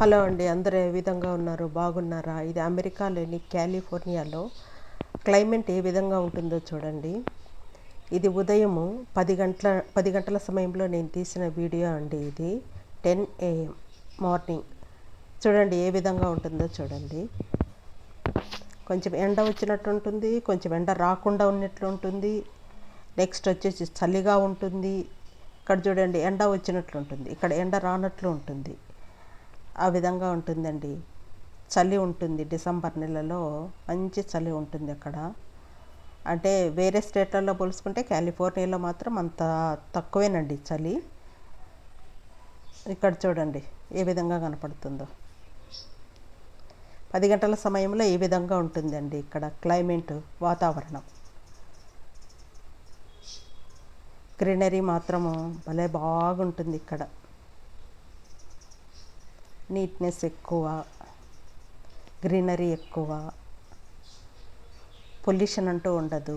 Hello అండి, అందరూ ఏ విధంగా ఉన్నారు? బాగున్నారా? ఇది అమెరికాలోని కాలిఫోర్నియాలో క్లైమేట్ ఏ విధంగా ఉంటుందో చూడండి. ఇది ఉదయము 10 గంటల సమయంలో నేను తీసిన వీడియో అండి. ఇది 10 AM మార్నింగ్. చూడండి ఏ విధంగా ఉంటుందో చూడండి. కొంచెం ఎండ వచ్చినట్టు ఉంటుంది, కొంచెం ఎండ రాకుండా ఉన్నట్లు ఉంటుంది. నెక్స్ట్ వచ్చేసి చలిగా ఉంటుంది. ఇక్కడ చూడండి ఎండ వచ్చినట్లు ఉంటుంది, ఇక్కడ ఎండ రానట్లు ఉంటుంది. ఆ విధంగా ఉంటుందండి. చలి ఉంటుంది, డిసెంబర్ నెలలో మంచి చలి ఉంటుంది అక్కడ. అంటే వేరే స్టేట్లలో పోల్చుకుంటే కాలిఫోర్నియాలో మాత్రం అంత తక్కువేనండి చలి. ఇక్కడ చూడండి ఏ విధంగా కనపడుతుందో. 10 గంటల సమయంలో ఈ విధంగా ఉంటుందండి ఇక్కడ క్లైమేట్, వాతావరణం. గ్రీనరీ మాత్రము భలే బాగుంటుంది ఇక్కడ. నీట్నెస్ ఎక్కువ, గ్రీనరీ ఎక్కువ, పొల్యూషన్ అంటూ ఉండదు.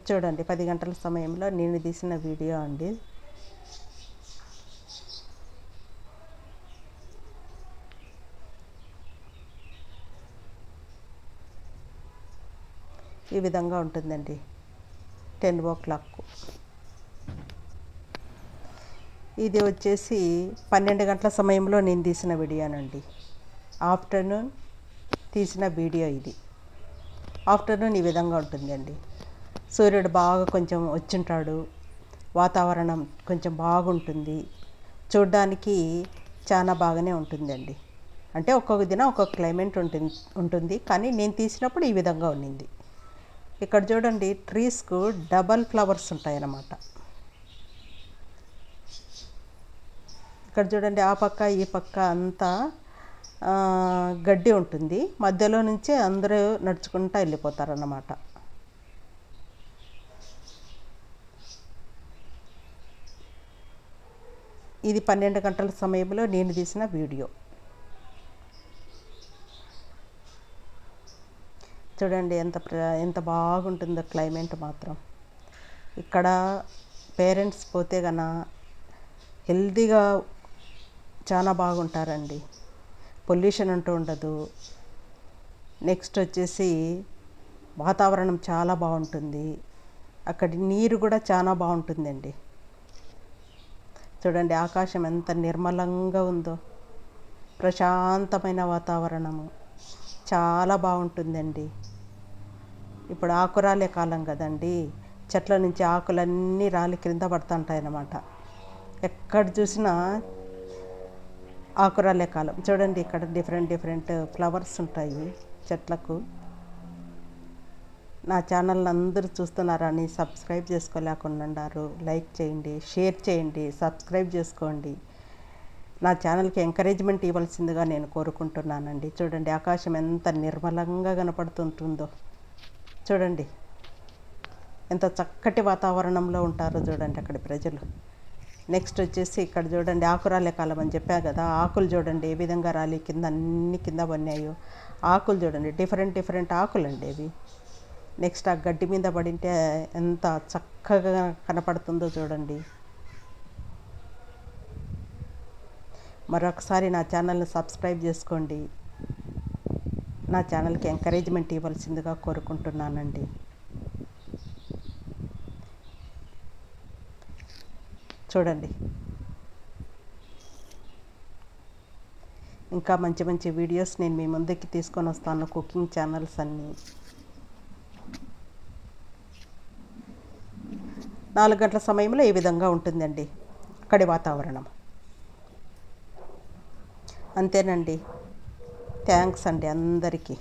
చూడండి 10 గంటల సమయంలో నేను తీసిన వీడియో అండి. ఈ విధంగా ఉంటుందండి 10 o'clock. ఇది వచ్చేసి 12 గంటల సమయంలో నేను తీసిన వీడియోనండి. ఆఫ్టర్నూన్ తీసిన వీడియో ఇది. ఆఫ్టర్నూన్ ఈ విధంగా ఉంటుందండి. సూర్యుడు బాగా కొంచెం వచ్చింటాడు, వాతావరణం కొంచెం బాగుంటుంది, చూడ్డానికి చాలా బాగానే ఉంటుందండి. అంటే ఒక్కొక్క దినం ఒక్కొక్క క్లైమేట్ ఉంటుంది, కానీ నేను తీసినప్పుడు ఈ విధంగా ఉన్నింది. ఇక్కడ చూడండి ట్రీస్కు డబల్ ఫ్లవర్స్ ఉంటాయన్నమాట. ఇక్కడ చూడండి ఆ పక్క ఈ పక్క అంతా గడ్డి ఉంటుంది, మధ్యలో నుంచి అందరూ నడుచుకుంటూ వెళ్ళిపోతారన్నమాట. ఇది 12 గంటల సమయంలో నేను తీసిన వీడియో. చూడండి ఎంత బాగుంటుందో క్లైమేట్ మాత్రం. ఇక్కడ పేరెంట్స్ పోతే గన హెల్తీగా చాలా బాగుంటారండి. పొల్యూషన్ అంటూ ఉండదు. నెక్స్ట్ వచ్చేసి వాతావరణం చాలా బాగుంటుంది. అక్కడి నీరు కూడా చాలా బాగుంటుందండి. చూడండి ఆకాశం ఎంత నిర్మలంగా ఉందో, ప్రశాంతమైన వాతావరణము చాలా బాగుంటుందండి. ఇప్పుడు ఆకురాలే కాలం కదండి, చెట్ల నుంచి ఆకులన్నీ రాలి క్రింద పడుతుంటాయి అన్నమాట. ఎక్కడ చూసినా ఆకురాలే కాలం. చూడండి ఇక్కడ డిఫరెంట్ ఫ్లవర్స్ ఉంటాయి చెట్లకు. నా ఛానల్ని అందరూ చూస్తున్నారని సబ్స్క్రైబ్ చేసుకోలేకున్నారు. లైక్ చేయండి, షేర్ చేయండి, సబ్స్క్రైబ్ చేసుకోండి. నా ఛానల్కి ఎంకరేజ్మెంట్ ఇవ్వాల్సిందిగా నేను కోరుకుంటున్నానండి. చూడండి ఆకాశం ఎంత నిర్మలంగా కనపడుతుంటుందో. చూడండి ఎంత చక్కటి వాతావరణంలో ఉంటారో చూడండి అక్కడి ప్రజలు. నెక్స్ట్ వచ్చేసి ఇక్కడ చూడండి ఆకురాలే కాలం అని చెప్పా కదా, ఆకులు చూడండి ఏ విధంగా రాలి కింద అన్ని కింద పడినాయో. ఆకులు చూడండి డిఫరెంట్ ఆకులండి ఇవి. నెక్స్ట్ ఆ గడ్డి మీద పడింటే ఎంత చక్కగా కనపడుతుందో చూడండి. మరొకసారి నా ఛానల్ని సబ్స్క్రైబ్ చేసుకోండి. నా ఛానల్కి ఎంకరేజ్మెంట్ ఇవ్వాల్సిందిగా కోరుకుంటున్నానండి. చూడండి ఇంకా మంచి వీడియోస్ నేను మీ ముందుకి తీసుకొని వస్తాను. కుకింగ్ ఛానల్స్ అన్నీ 4 గంటల సమయంలో ఈ విధంగా ఉంటుందండి అక్కడి వాతావరణం. అంతేనండి. థ్యాంక్స్ అండి అందరికీ.